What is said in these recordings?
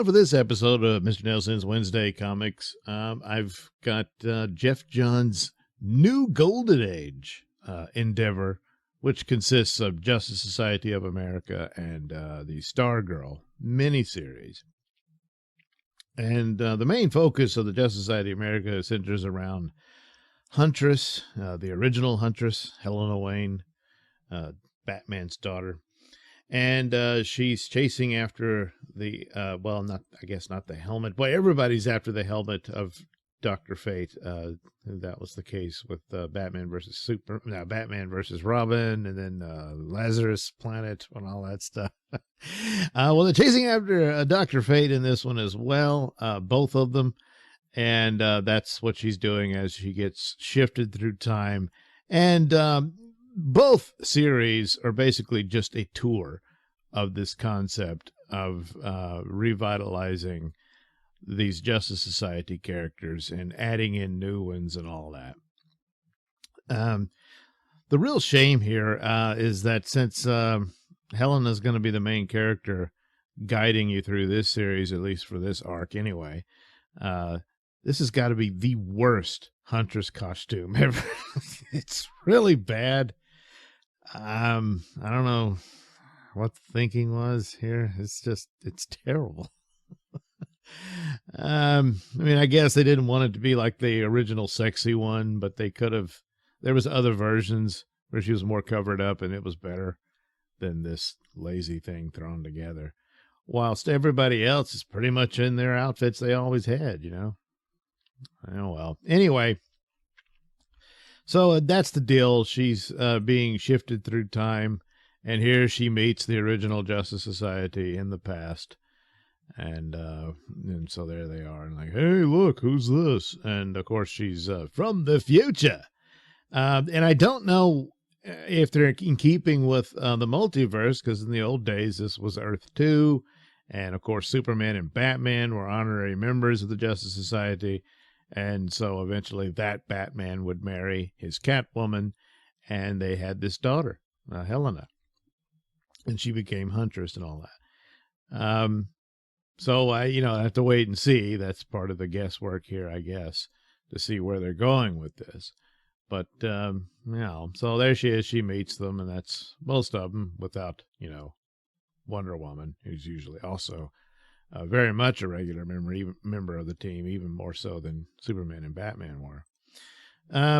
For this episode of Mr. Nailsin's Wednesday Comics, I've got Jeff Johns' new Golden Age endeavor, which consists of Justice Society of America and the Stargirl miniseries. And the main focus of the Justice Society of America centers around Huntress, the original Huntress, Helena Wayne, Batman's daughter. And she's chasing after the, not the helmet. Boy, everybody's after the helmet of Dr. Fate. That was the case with Batman versus Robin, and then Lazarus Planet and all that stuff. Well, they're chasing after Dr. Fate in this one as well, both of them. And that's what she's doing as she gets shifted through time. And both series are basically just a tour of this concept of revitalizing these Justice Society characters and adding in new ones and all that. The real shame here is that since Helena's going to be the main character guiding you through this series, at least for this arc anyway, this has got to be the worst Huntress costume ever. It's really bad. I don't know what the thinking was here. It's terrible. I guess they didn't want it to be like the original sexy one, but they could have. There was other versions where she was more covered up and it was better than this lazy thing thrown together. Whilst everybody else is pretty much in their outfits they always had, Oh, well. Anyway. So that's the deal. She's being shifted through time, and here she meets the original Justice Society in the past. And so there they are. And like, hey, look, who's this? And, of course, she's from the future. And I don't know if they're in keeping with the multiverse, because in the old days, this was Earth 2. And, of course, Superman and Batman were honorary members of the Justice Society. And so eventually that Batman would marry his Catwoman, and they had this daughter, Helena, and she became Huntress and all that. So I have to wait and see. That's part of the guesswork here, I guess, to see where they're going with this. But, so there she is. She meets them, and that's most of them without, Wonder Woman, who's usually also very much a regular member of the team, even more so than Superman and Batman were.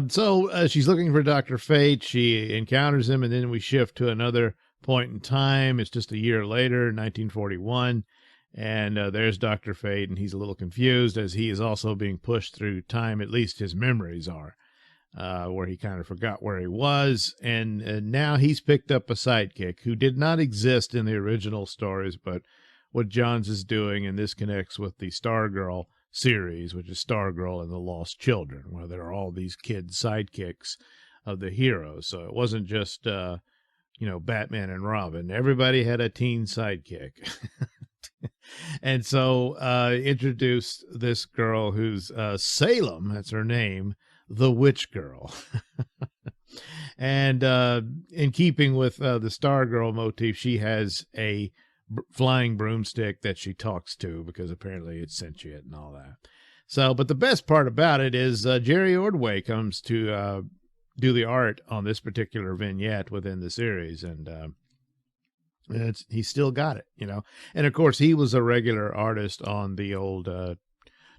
So she's looking for Dr. Fate. She encounters him, and then we shift to another point in time. It's just a year later, 1941, and there's Dr. Fate, and he's a little confused as he is also being pushed through time. At least his memories are, where he kind of forgot where he was, and now he's picked up a sidekick who did not exist in the original stories, but what Johns is doing, and this connects with the Stargirl series, which is Stargirl and the Lost Children, where there are all these kid sidekicks of the heroes. So it wasn't just, Batman and Robin. Everybody had a teen sidekick. And so introduced this girl who's Salem, that's her name, the Witch Girl. And in keeping with the Stargirl motif, she has a flying broomstick that she talks to because apparently it's sentient and all that. So, but the best part about it is Jerry Ordway comes to do the art on this particular vignette within the series, and he's still got it, And of course, he was a regular artist on the old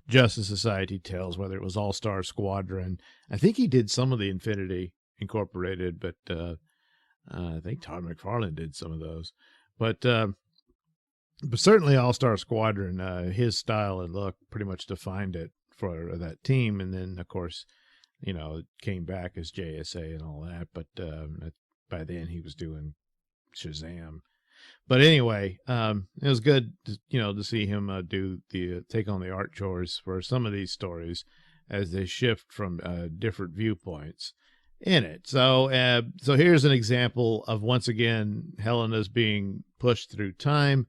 Justice Society tales, whether it was All-Star Squadron. I think he did some of the Infinity Incorporated, but I think Todd McFarlane did some of those. But certainly All-Star Squadron, his style and look pretty much defined it for that team. And then, of course, it came back as JSA and all that. But by then he was doing Shazam. But anyway, it was good, to see him take on the art chores for some of these stories as they shift from different viewpoints in it. So here's an example of, once again, Helena's being pushed through time.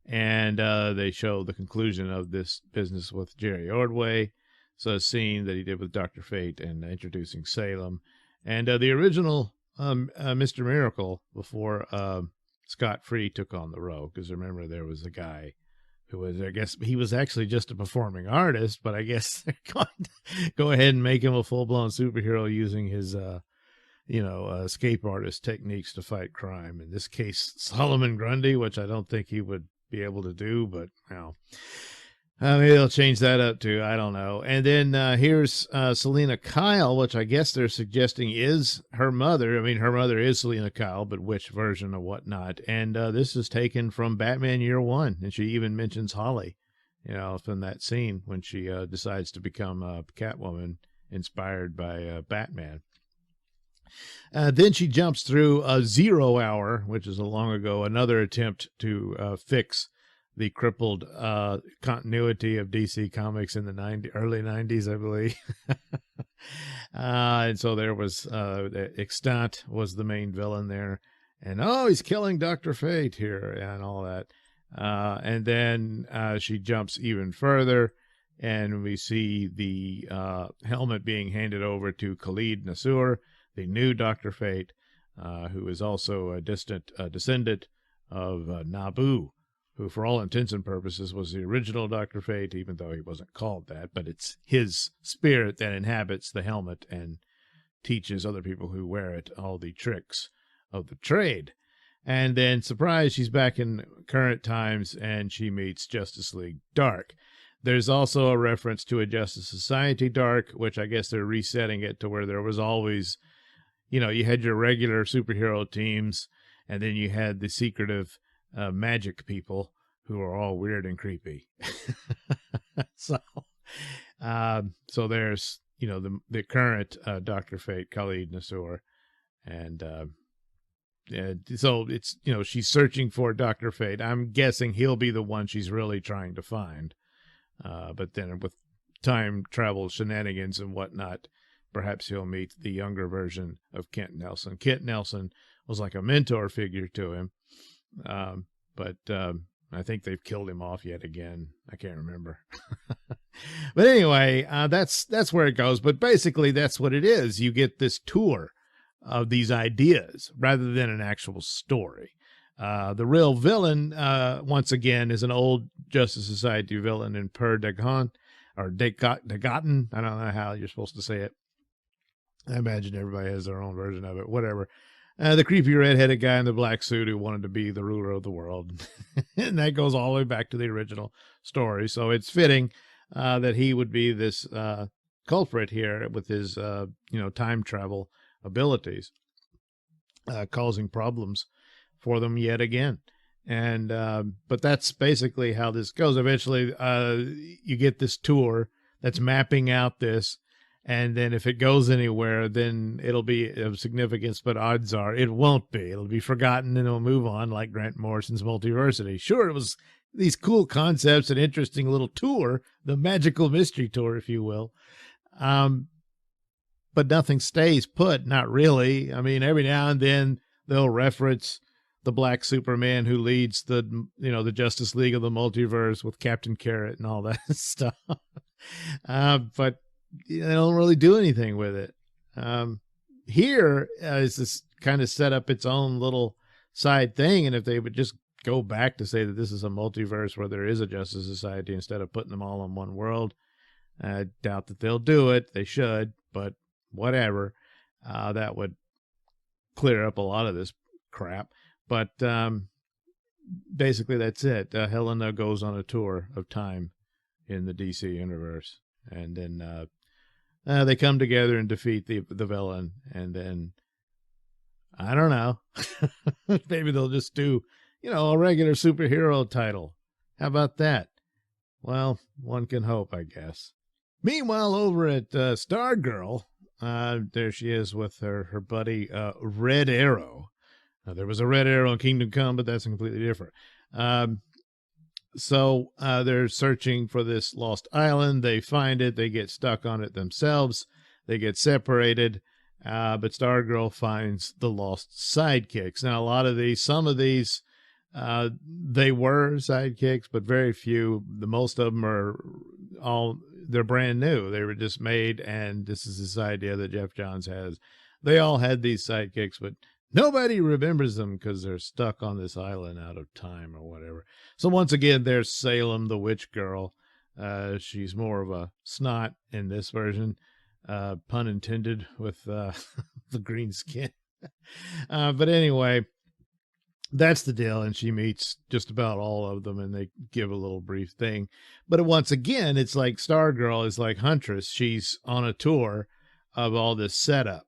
And they show the conclusion of this business with Jerry Ordway. So a scene that he did with Dr. Fate and introducing Salem. And the original Mr. Miracle before Scott Free took on the role. Because remember, there was a guy who was, I guess he was actually just a performing artist, but I guess they're going to go ahead and make him a full-blown superhero using his, escape artist techniques to fight crime. In this case, Solomon Grundy, which I don't think he would be able to do, but maybe they'll change that up too. I don't know. And then here's Selena Kyle, which I guess they're suggesting is her mother. I mean, her mother is Selena Kyle, but which version or whatnot. And this is taken from Batman Year One. And she even mentions Holly, from that scene when she decides to become a Catwoman inspired by Batman. Then she jumps through a 0 Hour, which is a long ago, another attempt to fix the crippled continuity of DC Comics in the early 90s, I believe. And so there was Extant was the main villain there. And, he's killing Dr. Fate here and all that. And then she jumps even further, and we see the helmet being handed over to Khalid Nassour, the new Dr. Fate, who is also a distant descendant of Nabu, who for all intents and purposes was the original Dr. Fate, even though he wasn't called that. But it's his spirit that inhabits the helmet and teaches other people who wear it all the tricks of the trade. And then, surprise, she's back in current times, and she meets Justice League Dark. There's also a reference to a Justice Society Dark, which I guess they're resetting it to where there was always, you had your regular superhero teams, and then you had the secretive magic people who are all weird and creepy. So there's, the current Dr. Fate, Khalid Nassour, and so it's, she's searching for Dr. Fate. I'm guessing he'll be the one she's really trying to find. But then with time travel shenanigans and whatnot, perhaps he'll meet the younger version of Kent Nelson. Kent Nelson was like a mentor figure to him. But I think they've killed him off yet again. I can't remember. But anyway, that's where it goes. But basically, that's what it is. You get this tour of these ideas rather than an actual story. The real villain, once again, is an old Justice Society villain in Per Dagon, or Dagotten. I don't know how you're supposed to say it. I imagine everybody has their own version of it. Whatever. The creepy redheaded guy in the black suit who wanted to be the ruler of the world. And that goes all the way back to the original story. So it's fitting that he would be this culprit here with his, time travel abilities, causing problems for them yet again. And but that's basically how this goes. Eventually, you get this tour that's mapping out this. And then if it goes anywhere, then it'll be of significance, but odds are it won't be. It'll be forgotten and it'll move on like Grant Morrison's Multiversity. Sure, it was these cool concepts, an interesting little tour, the magical mystery tour, if you will. But nothing stays put, not really. I mean, every now and then they'll reference the Black Superman who leads the Justice League of the Multiverse with Captain Carrot and all that stuff. But they don't really do anything with it. Here is this kind of set up its own little side thing. And if they would just go back to say that this is a multiverse where there is a Justice Society instead of putting them all in one world, I doubt that they'll do it. They should, but whatever. That would clear up a lot of this crap. But basically that's it. Helena goes on a tour of time in the DC universe. And then they come together and defeat the villain. And then, I don't know, maybe they'll just do, a regular superhero title. How about that? Well, one can hope, I guess. Meanwhile, over at Stargirl, there she is with her buddy Red Arrow. Now, there was a Red Arrow in Kingdom Come, but that's completely different. So they're searching for this lost island. They find it. They get stuck on it themselves. They get separated. But Stargirl finds the lost sidekicks. Now, some of these, they were sidekicks, but very few. Most of them they're brand new. They were just made, and this is this idea that Jeff Johns has. They all had these sidekicks, but nobody remembers them because they're stuck on this island out of time or whatever. So once again, there's Salem, the witch girl. She's more of a snot in this version, pun intended with the green skin. But anyway, that's the deal. And she meets just about all of them and they give a little brief thing. But once again, it's like Stargirl is like Huntress. She's on a tour of all this setup.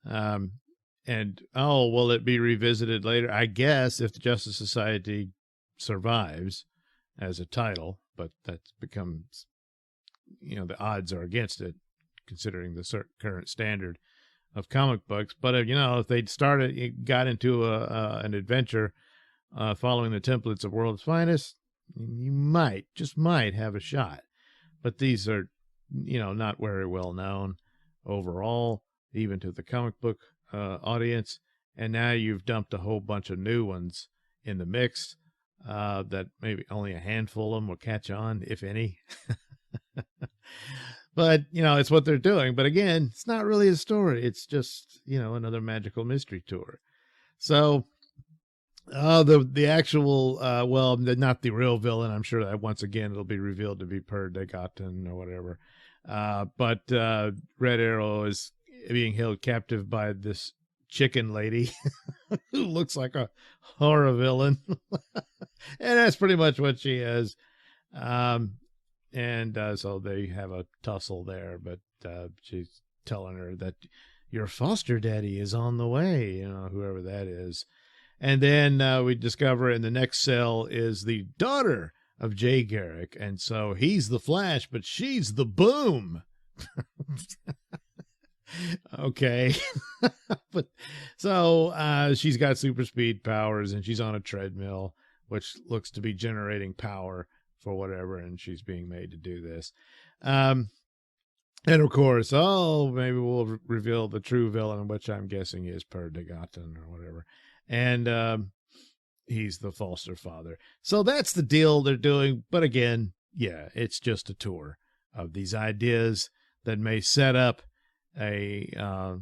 And, oh, will it be revisited later? I guess if the Justice Society survives as a title, but that becomes, the odds are against it, considering the current standard of comic books. But, if they'd got into an adventure following the templates of World's Finest, you just might have a shot. But these are, not very well known overall, even to the comic book audience. And now you've dumped a whole bunch of new ones in the mix that maybe only a handful of them will catch on, if any. But, it's what they're doing. But again, it's not really a story. It's just, another magical mystery tour. So the actual, not the real villain. I'm sure that once again, it'll be revealed to be Per Degaten or whatever. But Red Arrow is being held captive by this chicken lady who looks like a horror villain. And that's pretty much what she is. So they have a tussle there, but she's telling her that your foster daddy is on the way, whoever that is. And then we discover in the next cell is the daughter of Jay Garrick. And so he's the Flash, but she's the Boom. Okay. But so she's got super speed powers and she's on a treadmill, which looks to be generating power for whatever, and she's being made to do this. And of course, maybe we'll reveal the true villain, which I'm guessing is Per Degaten or whatever. And he's the foster father. So that's the deal they're doing. But again, yeah, it's just a tour of these ideas that may set up a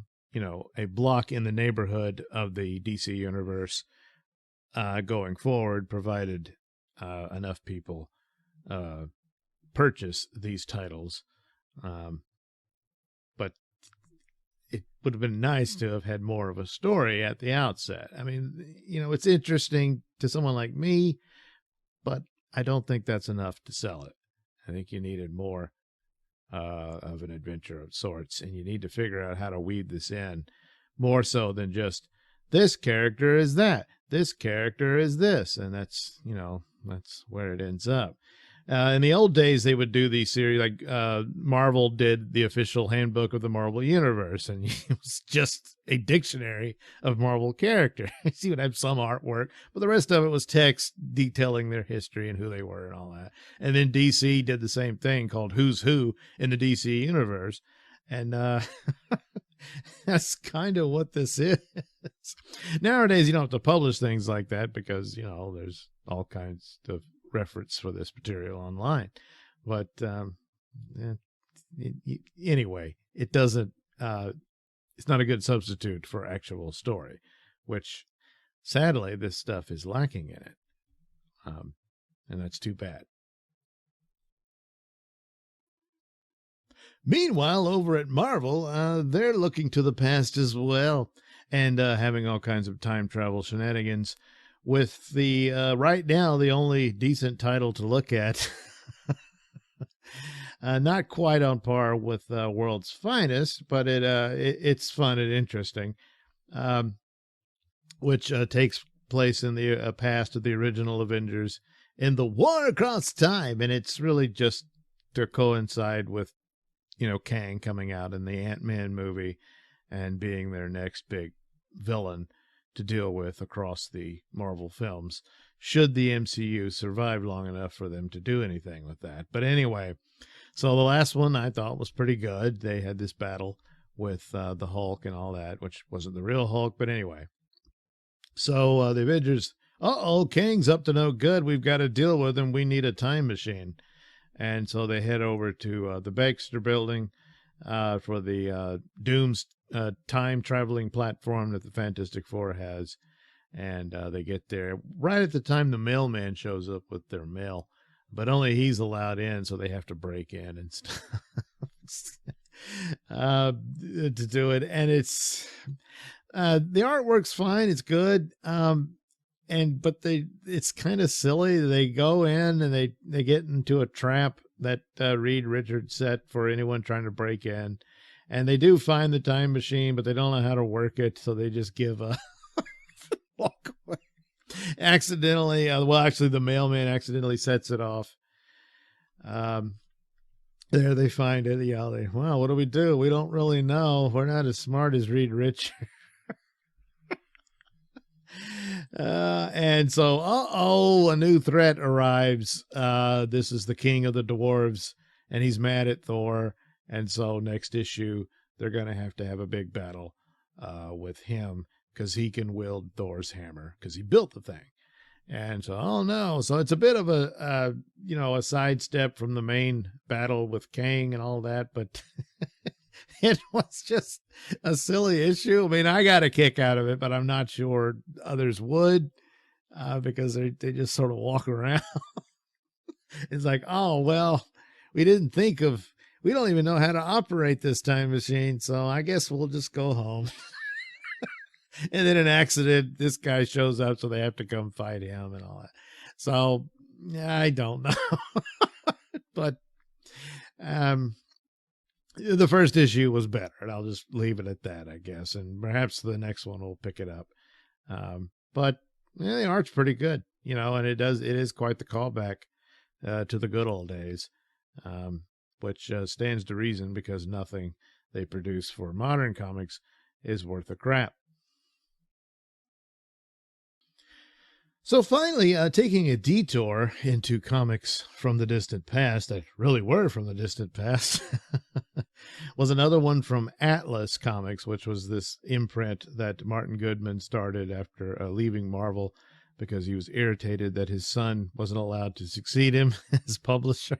block in the neighborhood of the DC universe going forward, provided enough people purchase these titles. But it would have been nice to have had more of a story at the outset. I mean, it's interesting to someone like me, but I don't think that's enough to sell it. I think you needed more of an adventure of sorts, and you need to figure out how to weave this in more so than just this character is that, this character is this, and that's where it ends up. In the old days, they would do these series like Marvel did the official handbook of the Marvel Universe, and it was just a dictionary of Marvel characters. You would have some artwork, but the rest of it was text detailing their history and who they were and all that. And then DC did the same thing called Who's Who in the DC Universe. And that's kind of what this is. Nowadays, you don't have to publish things like that because, there's all kinds of reference for this material online. But anyway, it doesn't, it's not a good substitute for actual story, which sadly this stuff is lacking in it. And that's too bad. Meanwhile, over at Marvel, they're looking to the past as well and having all kinds of time travel shenanigans with the, right now, the only decent title to look at. Not quite on par with World's Finest, but it's fun and interesting, which takes place in the past of the original Avengers in the War Across Time. And it's really just to coincide with, Kang coming out in the Ant-Man movie and being their next big villain to deal with across the Marvel films, should the MCU survive long enough for them to do anything with that. But anyway, so the last one I thought was pretty good. They had this battle with the Hulk and all that, which wasn't the real Hulk, but anyway. So the Avengers, Kang's up to no good. We've got to deal with him. We need a time machine. And so they head over to the Baxter building for the time traveling platform that the Fantastic Four has. And they get there right at the time the mailman shows up with their mail, but only he's allowed in, so they have to break in and stuff to do it. And it's the artwork's fine, it's good, but it's kind of silly. They go in and they get into a trap that Reed Richards set for anyone trying to break in, and they do find the time machine, but they don't know how to work it, so they just give up. Walk away accidentally. Well, actually, the mailman accidentally sets it off. There they find it. Yeah, well, what do? We don't really know. We're not as smart as Reed Richards. And so, a new threat arrives. This is the king of the dwarves, and he's mad at Thor. And so, next issue, they're going to have a big battle with him, because he can wield Thor's hammer because he built the thing. And so, oh no. So it's a bit of a sidestep from the main battle with Kang and all that, but it was just a silly issue. I mean, I got a kick out of it, but I'm not sure others would, because they just sort of walk around. It's like, oh, well, we don't even know how to operate this time machine, so I guess we'll just go home. And then an accident, this guy shows up, so they have to come fight him and all that. So I don't know. But the first issue was better, and I'll just leave it at that, I guess. And perhaps the next one will pick it up. But the art's pretty good, and it is quite the callback to the good old days, which stands to reason, because nothing they produce for modern comics is worth a crap. So finally, taking a detour into comics from the distant past, that really were from the distant past, was another one from Atlas Comics, which was this imprint that Martin Goodman started after leaving Marvel, because he was irritated that his son wasn't allowed to succeed him as publisher.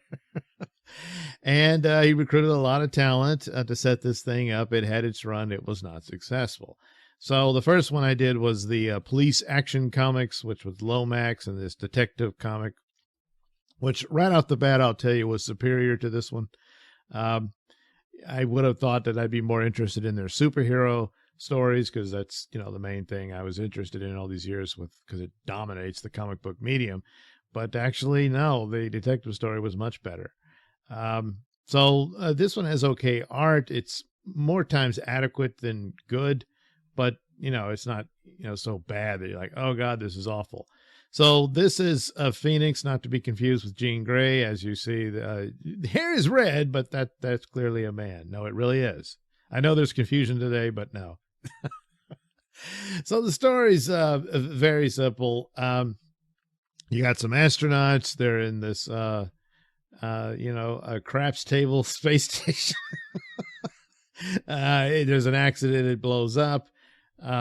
And he recruited a lot of talent to set this thing up. It had its run. It was not successful. So the first one I did was the Police Action Comics, which was Lomax, and this detective comic, which right off the bat, I'll tell you, was superior to this one. I would have thought that I'd be more interested in their superhero stories, because that's, the main thing I was interested in all these years, because it dominates the comic book medium. But actually, no, the detective story was much better. So this one has okay art. It's more times adequate than good. But, it's not, so bad that you're like, oh, God, this is awful. So this is a Phoenix, not to be confused with Jean Grey. As you see, the hair is red, but that's clearly a man. No, it really is. I know there's confusion today, but no. So the story's very simple. You got some astronauts. They're in this, a craps table space station. There's an accident. It blows up.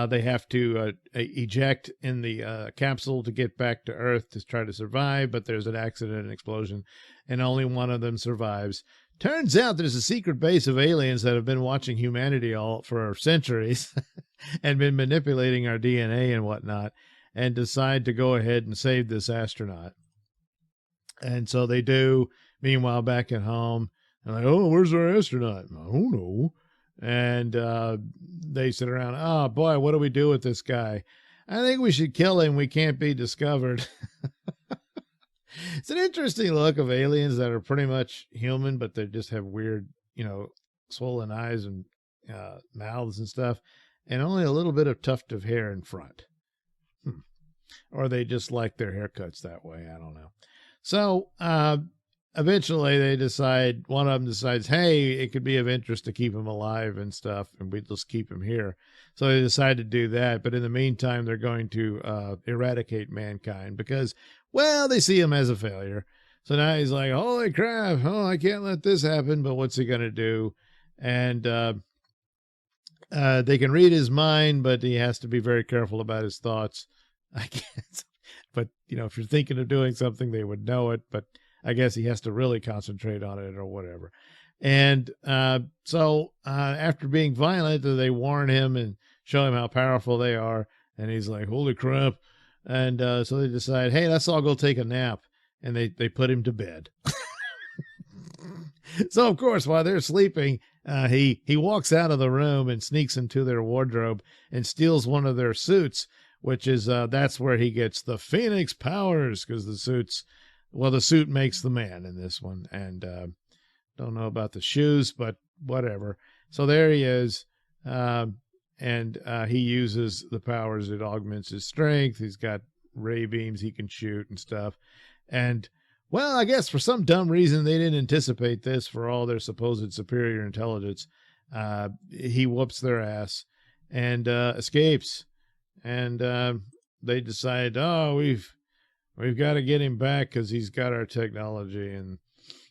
They have to eject in the capsule to get back to Earth to try to survive, but there's an accident and explosion, and only one of them survives. Turns out there's a secret base of aliens that have been watching humanity all for centuries and been manipulating our DNA and whatnot, and decide to go ahead and save this astronaut. And so they do. Meanwhile, back at home, they're like, oh, where's our astronaut? I don't know. And they sit around, oh, boy, what do we do with this guy? I think we should kill him. We can't be discovered. It's an interesting look of aliens that are pretty much human, but they just have weird, swollen eyes and mouths and stuff, and only a little bit of tuft of hair in front. Or they just like their haircuts that way. I don't know. So, eventually one of them decides, hey, it could be of interest to keep him alive and stuff, and we just keep him here. So they decide to do that. But in the meantime, they're going to eradicate mankind because, well, they see him as a failure. So now he's like, holy crap, I can't let this happen. But what's he going to do? And they can read his mind, but he has to be very careful about his thoughts. I guess. But, if you're thinking of doing something, they would know it. But I guess he has to really concentrate on it or whatever. And so after being violent, they warn him and show him how powerful they are. And he's like, holy crap. And so they decide, hey, let's all go take a nap. And they put him to bed. So, of course, while they're sleeping, he walks out of the room and sneaks into their wardrobe and steals one of their suits, which is that's where he gets the Phoenix powers, because the suit makes the man in this one. And don't know about the shoes, but whatever. So there he is. And he uses the powers. It augments his strength. He's got ray beams he can shoot and stuff. And well, I guess for some dumb reason they didn't anticipate this for all their supposed superior intelligence. He whoops their ass and escapes. And they decide, oh, we've got to get him back because he's got our technology. And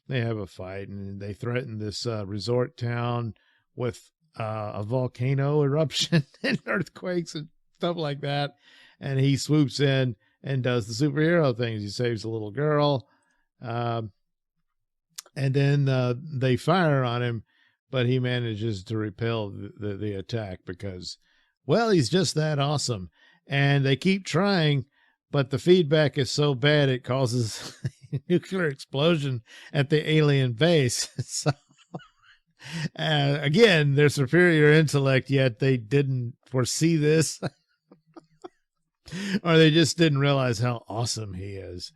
they have a fight, and they threaten this resort town with a volcano eruption and earthquakes and stuff like that. And he swoops in and does the superhero things. He saves a little girl. And then they fire on him, but he manages to repel the attack because, well, he's just that awesome. And they keep trying, but the feedback is so bad it causes a nuclear explosion at the alien base. So, again, their superior intellect, yet they didn't foresee this. Or they just didn't realize how awesome he is.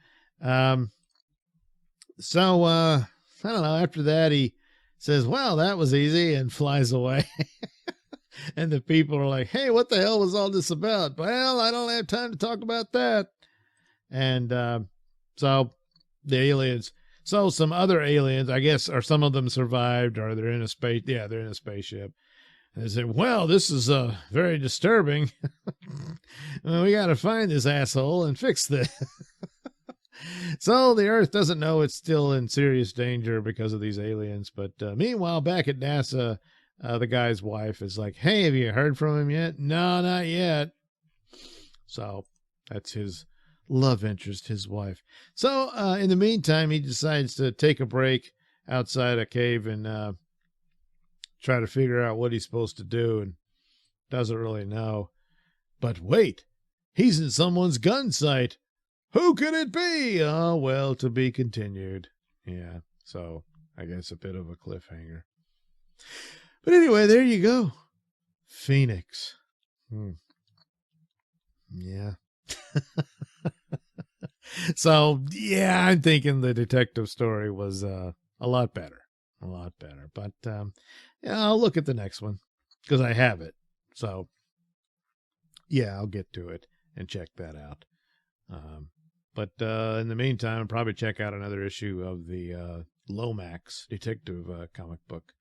So, I don't know, after that, he says, well, that was easy, and flies away. And the people are like, hey, what the hell was all this about? Well, I don't have time to talk about that. And so the aliens, so some other aliens, I guess, or some of them survived, or they're in a space. Yeah, they're in a spaceship. And they said, well, this is very disturbing. Well, we got to find this asshole and fix this. So the Earth doesn't know it's still in serious danger because of these aliens. But meanwhile, back at NASA, the guy's wife is like, hey, have you heard from him yet? No, not yet. So that's his love interest, his wife. So in the meantime, he decides to take a break outside a cave and try to figure out what he's supposed to do, and doesn't really know. But wait, he's in someone's gun sight. Who could it be? Oh, well, to be continued. Yeah, so I guess a bit of a cliffhanger. But anyway, there you go. Phoenix. Yeah. So, yeah, I'm thinking the detective story was a lot better. A lot better. But, yeah, I'll look at the next one because I have it. So, yeah, I'll get to it and check that out. But in the meantime, I'll probably check out another issue of the Lomax detective comic book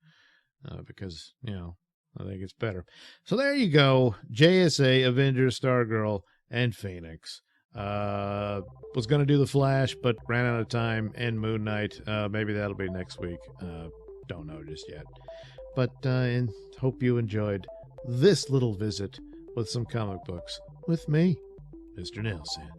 because, you know, I think it's better. So there you go. JSA, Avengers, Stargirl, and Phoenix. Was going to do the Flash, but ran out of time, and Moon Knight. Maybe that'll be next week. Don't know just yet. But and hope you enjoyed this little visit with some comic books with me, Mr. Nailsin.